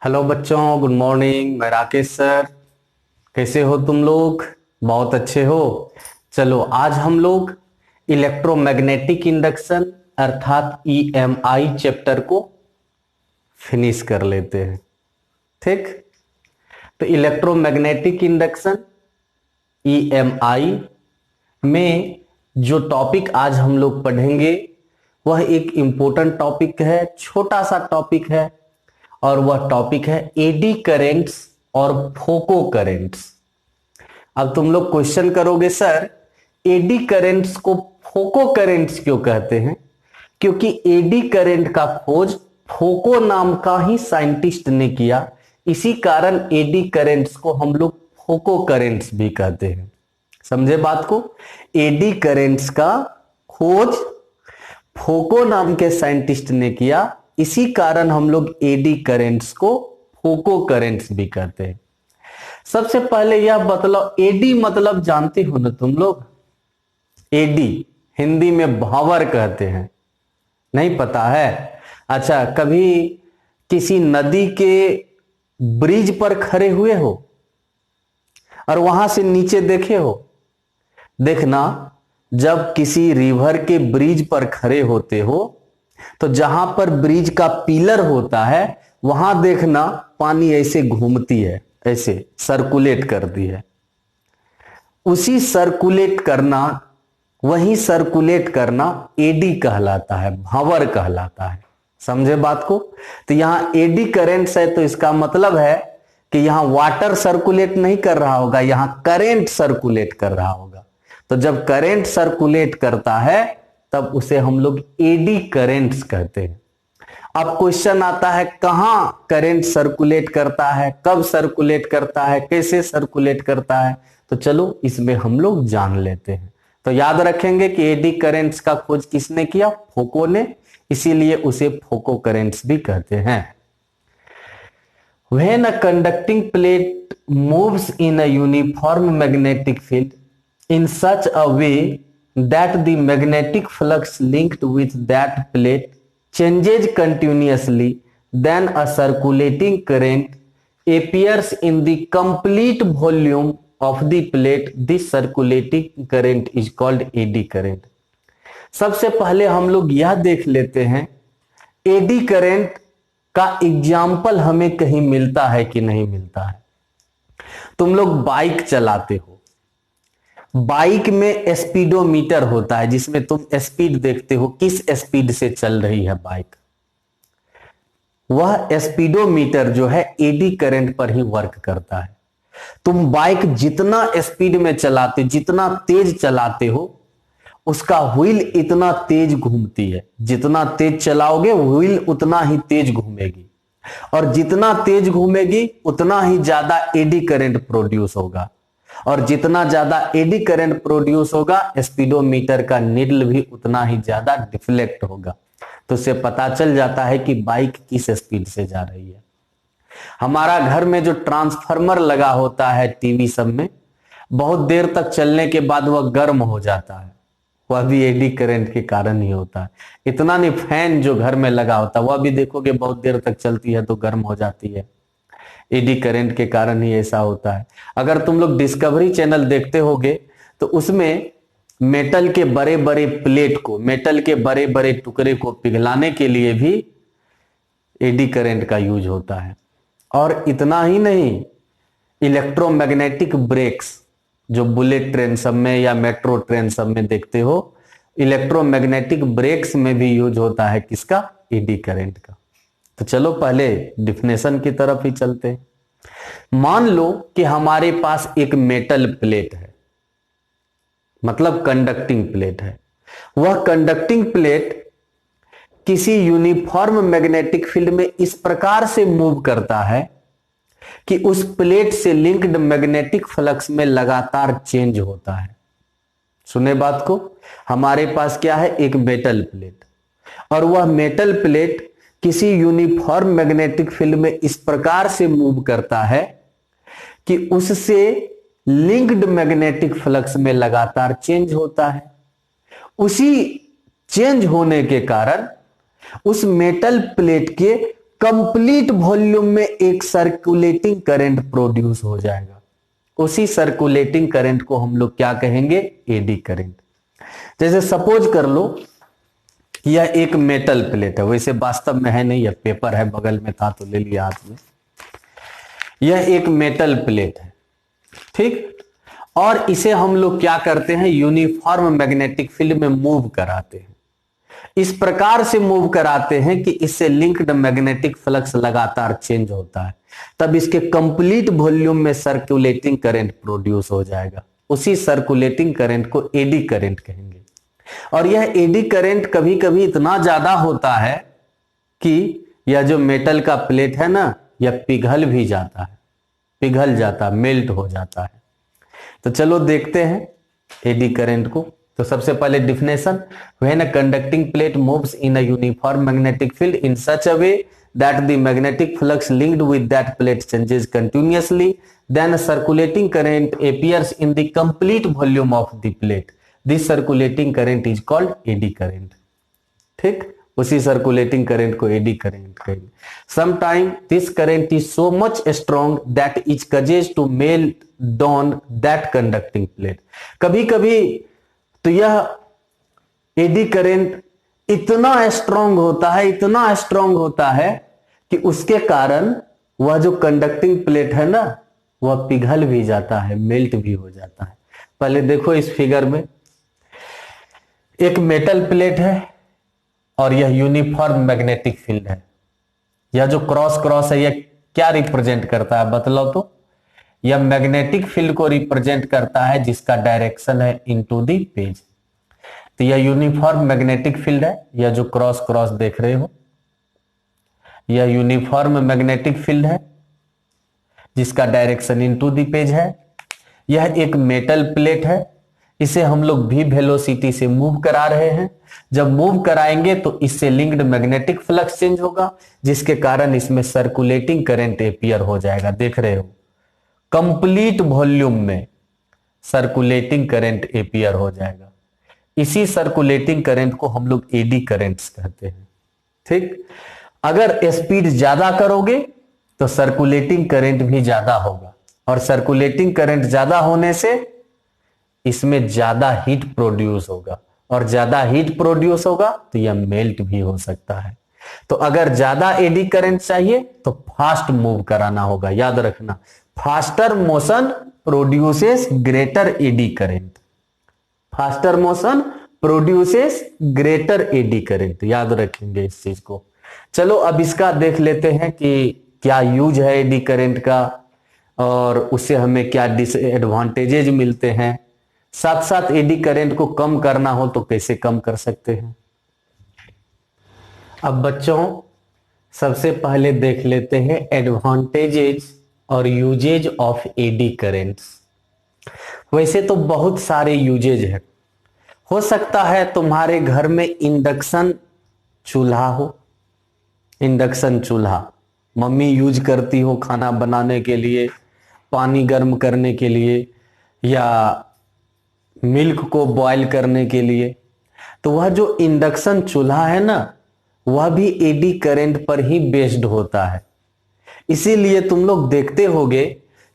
Hello बच्चों, good morning. मैं Rakesh sir. कैसे हो तुम लोग? बहुत अच्छे हो। चलो आज हम लोग इलेक्ट्रोमैग्नेटिक इंडक्शन अर्थात ईएमआई चैप्टर को फिनिश कर लेते हैं। ठीक। तो इलेक्ट्रोमैग्नेटिक इंडक्शन ईएमआई में जो टॉपिक आज हम लोग पढ़ेंगे वह एक इंपॉर्टेंट टॉपिक है, छोटा सा टॉपिक है, और वह टॉपिक है एडी करेंट्स और फोको करेंट्स। अब तुम लोग क्वेश्चन करोगे, सर एडी करेंट्स को फोको करेंट्स क्यों कहते हैं? क्योंकि एडी करेंट का खोज फोको नाम का ही साइंटिस्ट ने किया। इसी कारण एडी करेंट्स को हम लोग फोको करेंट्स भी कहते हैं। समझे बात को? एडी करेंट्स का खोज फोको नाम के साइंटिस्ट ने किया, इसी कारण हम लोग एडी करेंट्स को फोको करेंट्स भी कहते हैं। सबसे पहले यह मतलब एडी मतलब जानते हो ना तुम लोग? एडी हिंदी में भावर कहते हैं। नहीं पता है? अच्छा, कभी किसी नदी के ब्रिज पर खड़े हुए हो और वहां से नीचे देखे हो? देखना, जब किसी रिवर के ब्रिज पर खड़े होते हो तो जहां पर ब्रिज का पिलर होता है वहां देखना पानी ऐसे घूमती है, ऐसे सर्कुलेट करती है। उसी सर्कुलेट करना, वही सर्कुलेट करना एडी कहलाता है, भावर कहलाता है। समझे बात को? तो यहां एडी करेंट्स है तो इसका मतलब है कि यहां वाटर सर्कुलेट नहीं कर रहा होगा, यहां करेंट सर्कुलेट कर रहा होगा। तो जब करेंट सर्कुलेट करता है तब उसे हम लोग एडी करेंट्स कहते हैं। अब क्वेश्चन आता है, कहां करंट सर्कुलेट करता है, कब सर्कुलेट करता है, कैसे सर्कुलेट करता है? तो चलो इसमें हम लोग जान लेते हैं। तो याद रखेंगे कि एडी करेंट्स का खोज किसने किया? फोको ने। इसीलिए उसे फोको करेंट्स भी कहते हैं। When a conducting plate moves in a uniform magnetic field in such a way that the magnetic flux linked with that plate changes continuously, then a circulating current appears in the complete volume of the plate. This circulating current is called eddy current. सबसे पहले हम लोग यह देख लेते हैं eddy current का example हमें कहीं मिलता है कि नहीं मिलता है। तुम लोग बाइक चलाते हो, बाइक में स्पीडोमीटर होता है जिसमें तुम स्पीड देखते हो, किस स्पीड से चल रही है बाइक। वह स्पीडोमीटर जो है एडी करंट पर ही वर्क करता है। तुम बाइक जितना स्पीड में चलाते, जितना तेज चलाते हो, उसका व्हील इतना तेज घूमती है। जितना तेज चलाओगे व्हील उतना ही तेज घूमेगी, और जितना तेज घूमेगी उतना ही ज्यादा एडी करंट प्रोड्यूस होगा, और जितना ज्यादा एडी करंट प्रोड्यूस होगा स्पीडोमीटर का नीडल भी उतना ही ज्यादा डिफ्लेक्ट होगा। तो उससे पता चल जाता है कि बाइक किस स्पीड से जा रही है। हमारा घर में जो ट्रांसफार्मर लगा होता है टीवी सब में, बहुत देर तक चलने के बाद वह गर्म हो जाता है, वह भी एडी करंट के कारण ही होता है। इतना नहीं, फैन जो घर में लगा होता है वह भी देखोगे बहुत देर तक चलती है तो गर्म हो जाती है, एडी करंट के कारण ही ऐसा होता है। अगर तुम लोग डिस्कवरी चैनल देखते होगे तो उसमें मेटल के बड़े बड़े प्लेट को, मेटल के बड़े बड़े टुकड़े को पिघलाने के लिए भी एडी करंट का यूज होता है। और इतना ही नहीं, इलेक्ट्रोमैग्नेटिक ब्रेक्स जो बुलेट ट्रेन सब में या मेट्रो ट्रेन सब में देखते हो, इलेक्ट्रोमैग्नेटिक ब्रेक्स में भी यूज होता है किसका? एडी करंट का। तो चलो पहले डिफिनेशन की तरफ ही चलते हैं। मान लो कि हमारे पास एक मेटल प्लेट है, मतलब कंडक्टिंग प्लेट है। वह कंडक्टिंग प्लेट किसी यूनिफॉर्म मैग्नेटिक फील्ड में इस प्रकार से मूव करता है कि उस प्लेट से लिंक्ड मैग्नेटिक फ्लक्स में लगातार चेंज होता है। सुने बात को? हमारे पास क्या है? एक मेटल प्लेट, और वह मेटल प्लेट किसी यूनिफॉर्म मैग्नेटिक फील्ड में इस प्रकार से मूव करता है कि उससे लिंक्ड मैग्नेटिक फ्लक्स में लगातार चेंज होता है। उसी चेंज होने के कारण उस मेटल प्लेट के कंप्लीट वॉल्यूम में एक सर्कुलेटिंग करंट प्रोड्यूस हो जाएगा। उसी सर्कुलेटिंग करंट को हम लोग क्या कहेंगे? Eddy current. जैसे सपोज कर लो यह एक मेटल प्लेट है, वैसे वास्तव में है नहीं, यह पेपर है, बगल में था तो ले लिया हाथ में। यह एक मेटल प्लेट है, ठीक। और इसे हम लोग क्या करते हैं? यूनिफॉर्म मैग्नेटिक फील्ड में मूव कराते हैं। इस प्रकार से मूव कराते हैं कि इससे लिंक्ड मैग्नेटिक फ्लक्स लगातार चेंज होता है, तब इसके कंप्लीट वॉल्यूम में सर्कुलेटिंग करंट प्रोड्यूस हो जाएगा। उसी सर्कुलेटिंग करंट को एडी करंट कहेंगे। और यह एडी करंट कभी कभी इतना ज्यादा होता है कि यह जो मेटल का प्लेट है ना, यह पिघल भी जाता है, पिघल जाता है, मेल्ट हो जाता है। तो चलो देखते हैं एडी करंट को। तो सबसे पहले definition, when a conducting plate moves in a uniform magnetic field in such a way that the magnetic flux linked with that plate changes continuously, then a circulating current appears in the complete volume of the plate. This circulating current is called eddy current, ठीक। उसी circulating current को eddy current कहेंगे। Sometime this current is so much strong that it causes to melt down that conducting plate. कभी कभी तो यह eddy current इतना strong होता है, इतना स्ट्रांग होता है कि उसके कारण वह जो कंडक्टिंग प्लेट है ना, वह पिघल भी जाता है, मेल्ट भी हो जाता है। पहले देखो इस फिगर में एक मेटल प्लेट है और यह यूनिफॉर्म मैग्नेटिक फील्ड है। यह जो क्रॉस क्रॉस है यह क्या रिप्रेजेंट करता है बतलाओ तो? यह मैग्नेटिक फील्ड को रिप्रेजेंट करता है जिसका डायरेक्शन है इनटू द पेज। तो यह यूनिफॉर्म मैग्नेटिक फील्ड है। यह जो क्रॉस क्रॉस देख रहे हो यह यूनिफॉर्म मैग्नेटिक फील्ड है जिसका डायरेक्शन इनटू द पेज है। यह एक मेटल प्लेट है, इसे हम लोग भी वेलोसिटी से मूव करा रहे हैं। जब मूव कराएंगे तो इससे लिंक्ड मैग्नेटिक फ्लक्स चेंज होगा, जिसके कारण इसमें सर्कुलेटिंग करंट अपीयर हो जाएगा। देख रहे हो कंप्लीट वॉल्यूम में सर्कुलेटिंग करंट अपीयर हो जाएगा। इसी सर्कुलेटिंग करंट को हम लोग एडी करंट्स कहते हैं, ठीक। अगर स्पीड ज्यादा करोगे तो सर्कुलेटिंग करंट भी ज्यादा होगा, और सर्कुलेटिंग करंट ज्यादा होने से इसमें ज्यादा हीट प्रोड्यूस होगा, और ज्यादा हीट प्रोड्यूस होगा तो यह मेल्ट भी हो सकता है। तो अगर ज्यादा एडी करंट चाहिए तो फास्ट मूव कराना होगा। याद रखना, faster motion produces greater eddy current. Faster motion produces greater eddy current, याद रखेंगे इस चीज को। चलो अब इसका देख लेते हैं कि क्या यूज है एडी करंट का और उससे हमें क्या डिसएडवांटेजेज मिलते हैं। साथ साथ एडी करंट को कम करना हो तो कैसे कम कर सकते हैं। अब बच्चों सबसे पहले देख लेते हैं एडवांटेजेज और यूजेज ऑफ एडी करंट्स। वैसे तो बहुत सारे यूजेज है। हो सकता है तुम्हारे घर में इंडक्शन चूल्हा हो, इंडक्शन चूल्हा मम्मी यूज करती हो खाना बनाने के लिए, पानी गर्म करने के लिए, या मिल्क को बॉयल करने के लिए। तो वह जो इंडक्शन चूल्हा है ना, वह भी एडी करंट पर ही बेस्ड होता है। इसीलिए तुम लोग देखते होगे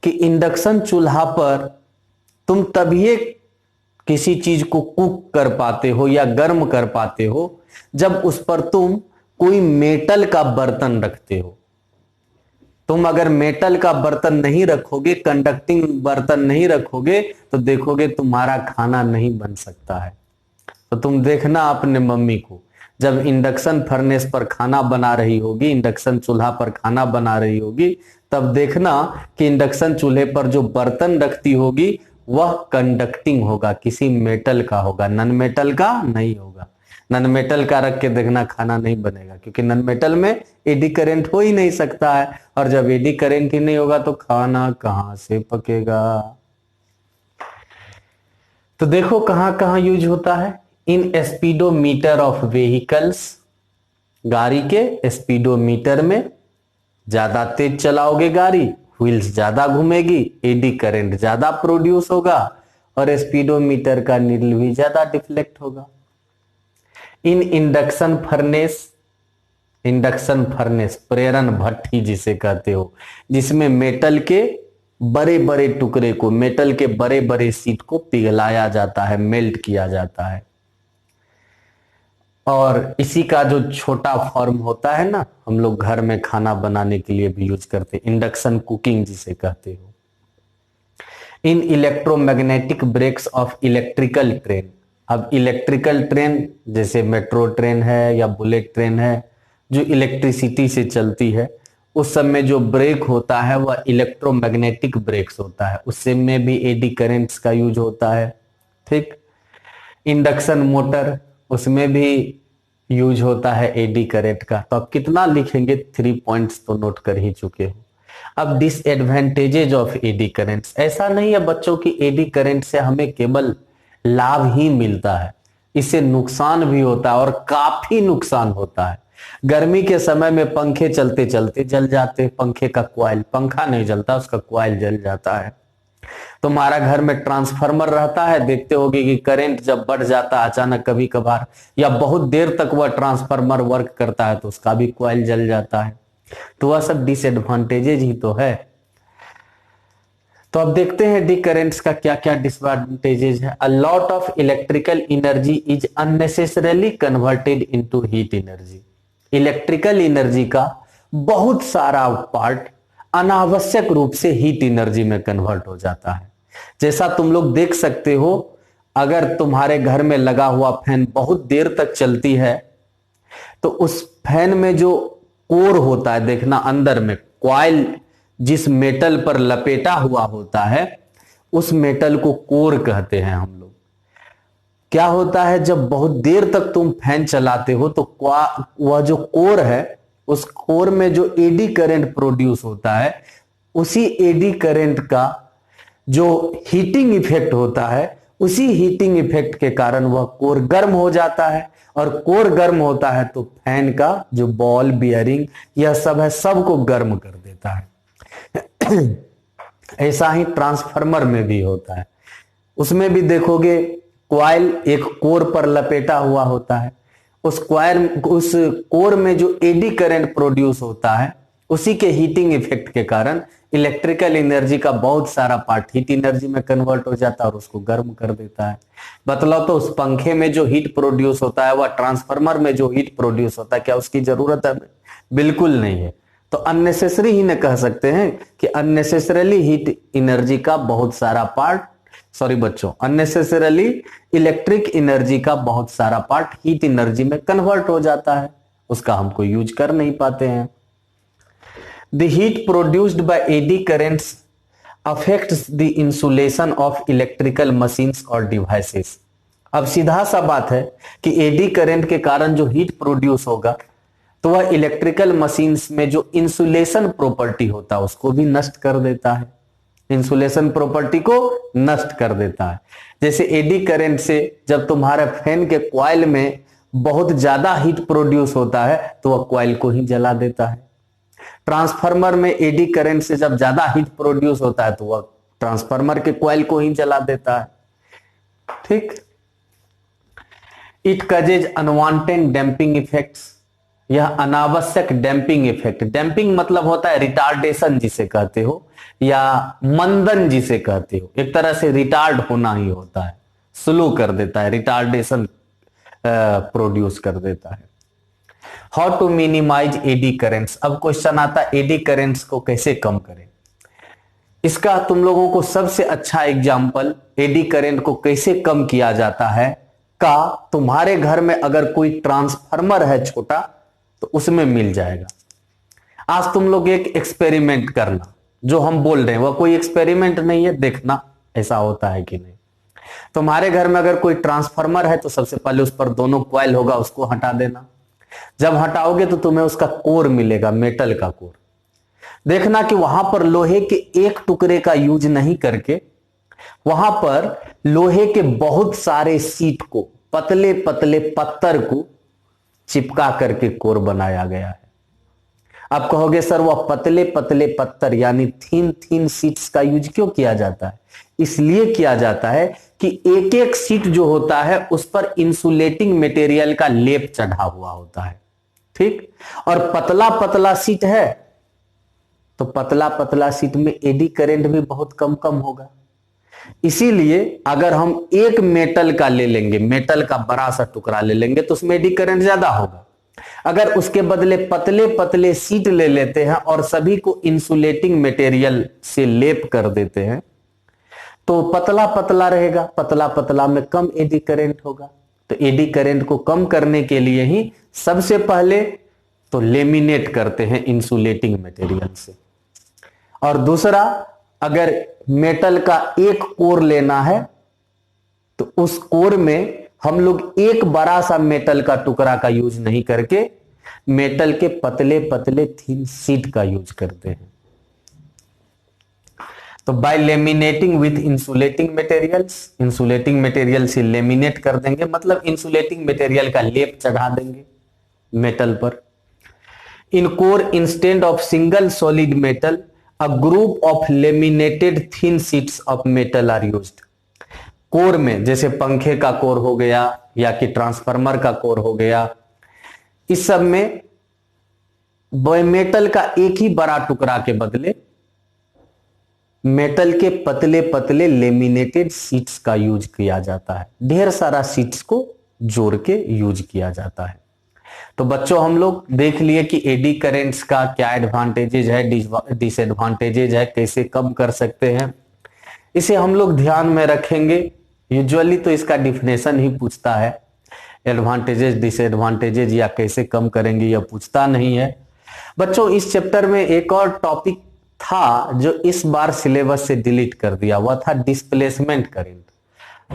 कि इंडक्शन चूल्हा पर तुम तभी किसी चीज को कुक कर पाते हो या गर्म कर पाते हो जब उस पर तुम कोई मेटल का बर्तन रखते हो। तुम अगर मेटल का बर्तन नहीं रखोगे, कंडक्टिंग बर्तन नहीं रखोगे, तो देखोगे तुम्हारा खाना नहीं बन सकता है। तो तुम देखना अपने मम्मी को, जब इंडक्शन फर्नेस पर खाना बना रही होगी, इंडक्शन चूल्हा पर खाना बना रही होगी, तब देखना कि इंडक्शन चूल्हे पर जो बर्तन रखती होगी वह कंडक्टिंग होगा, किसी मेटल का होगा, नन मेटल का नहीं होगा। नन मेटल का रख के देखना खाना नहीं बनेगा, क्योंकि नन मेटल में एडी करंट हो ही नहीं सकता है, और जब एडी करंट ही नहीं होगा तो खाना कहां से पकेगा। तो देखो कहां कहां यूज होता है। इन स्पीडोमीटर ऑफ व्हीकल्स, गाड़ी के स्पीडोमीटर में ज्यादा तेज चलाओगे गाड़ी, व्हील्स ज्यादा घूमेगी, एडी करंट ज्यादा प्रोड्यूस होगा और स्पीडोमीटर का नीडल भी ज्यादा डिफ्लेक्ट होगा। इन इंडक्शन फर्नेस इंडक्शन फर्नेस, प्रेरण भट्ठी जिसे कहते हो, जिसमें मेटल के बड़े बड़े टुकड़े को, मेटल के बड़े बड़े शीट को पिघलाया जाता है, मेल्ट किया जाता है। और इसी का जो छोटा फॉर्म होता है ना, हम लोग घर में खाना बनाने के लिए भी यूज करते हैं, इंडक्शन कुकिंग जिसे कहते हो। In electromagnetic brakes of electrical train, अब इलेक्ट्रिकल ट्रेन जैसे मेट्रो ट्रेन है या बुलेट ट्रेन है जो इलेक्ट्रिसिटी से चलती है, उस समय जो ब्रेक होता है वह इलेक्ट्रोमैग्नेटिक ब्रेक्स होता है, उससे में भी एडी करेंट्स का यूज होता है। ठीक, इंडक्शन मोटर, उसमें भी यूज होता है एडी करेंट का। तो अब कितना लिखेंगे, 3 पॉइंट्स तो नोट कर ही चुके हो। अब डिसएडवांटेजेज ऑफ एडी करेंट्स, ऐसा नहीं है बच्चों की एडी करेंट से हमें केवल लाभ ही मिलता है, इससे नुकसान भी होता है और काफी नुकसान होता है। गर्मी के समय में पंखे चलते चलते जल जाते, पंखे का कॉइल, पंखा नहीं जलता उसका कॉइल जल जाता है। तुम्हारा घर में ट्रांसफार्मर रहता है, देखते होगे कि करंट जब बढ़ जाता है अचानक कभी कभार या बहुत देर तक वह ट्रांसफार्मर वर्क करता है तो उसका भी कॉइल जल जाता है। तो वह सब डिसएडवांटेजेज ही तो है। तो अब देखते हैं डी करेंट्स का क्या क्या डिसएडवांटेजेज है। A lot of electrical energy is unnecessarily converted into heat energy, electrical energy का बहुत सारा पार्ट अनावश्यक रूप से हीट एनर्जी में कन्वर्ट हो जाता है। जैसा तुम लोग देख सकते हो, अगर तुम्हारे घर में लगा हुआ फैन बहुत देर तक चलती है तो उस फैन में जो कोर होता है, देखना अंदर में कॉइल जिस मेटल पर लपेटा हुआ होता है उस मेटल को कोर कहते हैं हम लोग। क्या होता है, जब बहुत देर तक तुम फैन चलाते हो तो वह जो कोर है, उस कोर में जो एडी करंट प्रोड्यूस होता है, उसी एडी करंट का जो हीटिंग इफेक्ट होता है, उसी हीटिंग इफेक्ट के कारण वह कोर गर्म हो जाता है, और कोर गर्म होता है तो फैन का जो बॉल बियरिंग यह सब है सबको गर्म कर देता है। ऐसा ही ट्रांसफार्मर में भी होता है, उसमें भी देखोगे कॉइल एक कोर पर लपेटा हुआ होता है, उस कोर में जो एडी करंट प्रोड्यूस होता है उसी के हीटिंग इफेक्ट के कारण इलेक्ट्रिकल एनर्जी का बहुत सारा पार्ट हीट एनर्जी में कन्वर्ट हो जाता है और उसको गर्म कर देता है। मतलब तो उस पंखे में जो हीट प्रोड्यूस होता है वह ट्रांसफार्मर में जो हीट प्रोड्यूस होता है, क्या उसकी जरूरत है? बिल्कुल नहीं है। तो अननेसेसरी ही न कह सकते हैं कि अननेसेसरली हीट एनर्जी का बहुत सारा पार्ट, सॉरी बच्चों, अननेसेसरली इलेक्ट्रिक एनर्जी का बहुत सारा पार्ट हीट एनर्जी में कन्वर्ट हो जाता है, उसका हमको यूज कर नहीं पाते हैं। The heat produced by eddy currents affects the insulation of electrical machines or devices। अब सीधा सा बात है कि एडी करंट के कारण जो हीट प्रोड्यूस होगा तो वह इलेक्ट्रिकल मशीन्स में जो इंसुलेशन प्रॉपर्टी होता है उसको भी नष्ट कर देता है, इंसुलेशन प्रॉपर्टी को नष्ट कर देता है। जैसे एडी करंट से जब तुम्हारे फैन के कॉइल में बहुत ज्यादा हीट प्रोड्यूस होता है तो वह कॉइल को ही जला देता है। ट्रांसफार्मर में एडी करंट से जब ज्यादा हीट प्रोड्यूस होता है तो वह ट्रांसफार्मर के कॉइल को ही जला देता है। ठीक, it causes unwanted damping effects, यह अनावश्यक डैंपिंग इफेक्ट, डैंपिंग मतलब होता है रिटार्डेशन जिसे कहते हो या मंदन जिसे कहते हो, एक तरह से रिटार्ड होना ही होता है, स्लो कर देता है, रिटार्डेशन प्रोड्यूस कर देता है। How to minimize eddy currents, अब क्वेश्चन आता है एडी करेंट्स को कैसे कम करें। इसका तुम लोगों को सबसे अच्छा एग्जांपल एडी करंट को कैसे कम किया जाता है का तुम्हारे घर में अगर कोई ट्रांसफार्मर है छोटा तो उसमें मिल जाएगा। आज तुम लोग एक एक्सपेरिमेंट करना, जो हम बोल रहे हैं वह कोई एक्सपेरिमेंट नहीं है, देखना ऐसा होता है कि नहीं। तुम्हारे घर में अगर कोई ट्रांसफार्मर है तो सबसे पहले उस पर दोनों कॉइल होगा, उसको हटा देना। जब हटाओगे तो तुम्हें उसका कोर मिलेगा, मेटल का कोर। देखना कि वहां पर लोहे के एक टुकड़े का यूज नहीं करके वहां पर लोहे के बहुत सारे शीट को, पतले पतले पत्थर को चिपका करके कोर बनाया गया है। आप कहोगे सर वह पतले पतले पत्थर यानी थीन थीन शीट्स का यूज क्यों किया जाता है? इसलिए किया जाता है कि एक एक शीट जो होता है उस पर इंसुलेटिंग मटेरियल का लेप चढ़ा हुआ होता है। ठीक। और पतला पतला शीट है तो पतला पतला शीट में एडी करंट भी बहुत कम कम होगा। इसीलिए अगर हम एक मेटल का ले लेंगे, मेटल का बड़ा सा टुकड़ा ले लेंगे तो उसमें एडी करंट ज्यादा होगा। अगर उसके बदले पतले पतले शीट ले लेते हैं और सभी को इंसुलेटिंग मटेरियल से लेप कर देते हैं तो पतला पतला रहेगा, पतला पतला में कम एडी करंट होगा। तो एडी करंट को कम करने के लिए ही सबसे पहले तो लेमिनेट करते हैं इंसुलेटिंग मटेरियल से। और दूसरा, अगर मेटल का एक कोर लेना है तो उस कोर में हम लोग एक बड़ा सा मेटल का टुकड़ा का यूज नहीं करके मेटल के पतले पतले थिन शीट का यूज करते हैं। तो by laminating with insulating materials, insulating material से लेमिनेट कर देंगे, मतलब इंसुलेटिंग मटेरियल का लेप चढ़ा देंगे मेटल पर। In core instead of single solid metal a group of laminated thin sheets of metal are used। Core में जैसे पंखे का कोर हो गया या कि ट्रांसफार्मर का कोर हो गया, इस सब में मेटल का एक ही बड़ा टुकड़ा के बदले मेटल के पतले पतले लेमिनेटेड शीट्स का यूज किया जाता है। ढेर सारा शीट्स को जोड़ के यूज किया जाता है। तो बच्चों हम लोग देख लिए कि एडी करेंट्स का क्या एडवांटेजेज है, डिसएडवांटेजेज है, कैसे कम कर सकते हैं, इसे हम लोग ध्यान में रखेंगे। यूजुअली तो इसका डिफिनेशन ही पूछता है, एडवांटेजेस डिसएडवांटेजेज या कैसे कम करेंगे यह पूछता नहीं है। बच्चों इस चैप्टर में एक और टॉपिक था जो इस बार सिलेबस से डिलीट कर दिया, वह था डिस्प्लेसमेंट करंट।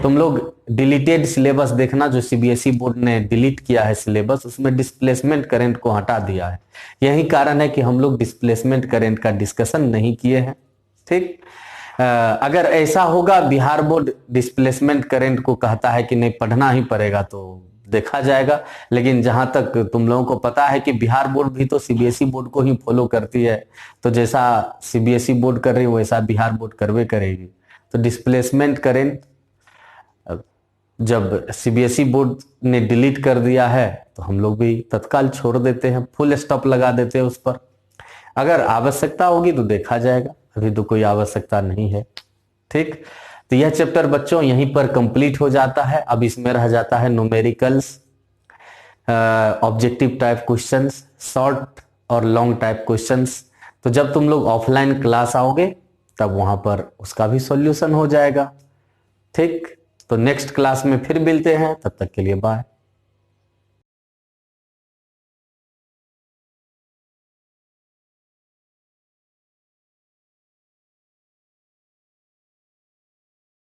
तुम लोग डिलीटेड सिलेबस देखना, जो सीबीएसई बोर्ड ने डिलीट किया है सिलेबस, उसमें डिस्प्लेसमेंट करंट को हटा दिया है। यही कारण है कि हम लोग डिस्प्लेसमेंट करंट का डिस्कशन नहीं किए हैं। ठीक, अगर ऐसा होगा बिहार बोर्ड डिस्प्लेसमेंट करंट को कहता है कि नहीं पढ़ना ही पड़ेगा तो देखा जाएगा, लेकिन जहां तक तुम लोगों को पता है कि बिहार बोर्ड भी तो सीबीएसई बोर्ड को ही फॉलो करती है, तो जैसा सीबीएसई बोर्ड कर रही है वैसा बिहार बोर्ड करवे करेगी। तो डिस्प्लेसमेंट करंट जब सीबीएसई बोर्ड ने डिलीट कर दिया है तो हम लोग भी तत्काल छोड़ देते हैं, फुल स्टॉप लगा देते हैं उस पर। अगर आवश्यकता होगी तो देखा जाएगा, अभी तो कोई आवश्यकता नहीं है। ठीक, तो यह चैप्टर बच्चों यहीं पर कंप्लीट हो जाता है। अब इसमें रह जाता है numericals, objective type questions, short और लॉन्ग टाइप क्वेश्चंस। तो जब तुम लोग ऑफलाइन क्लास आओगे तब वहां पर उसका भी सॉल्यूशन हो जाएगा। ठीक, तो नेक्स्ट क्लास में फिर मिलते हैं, तब तक के लिए बाय।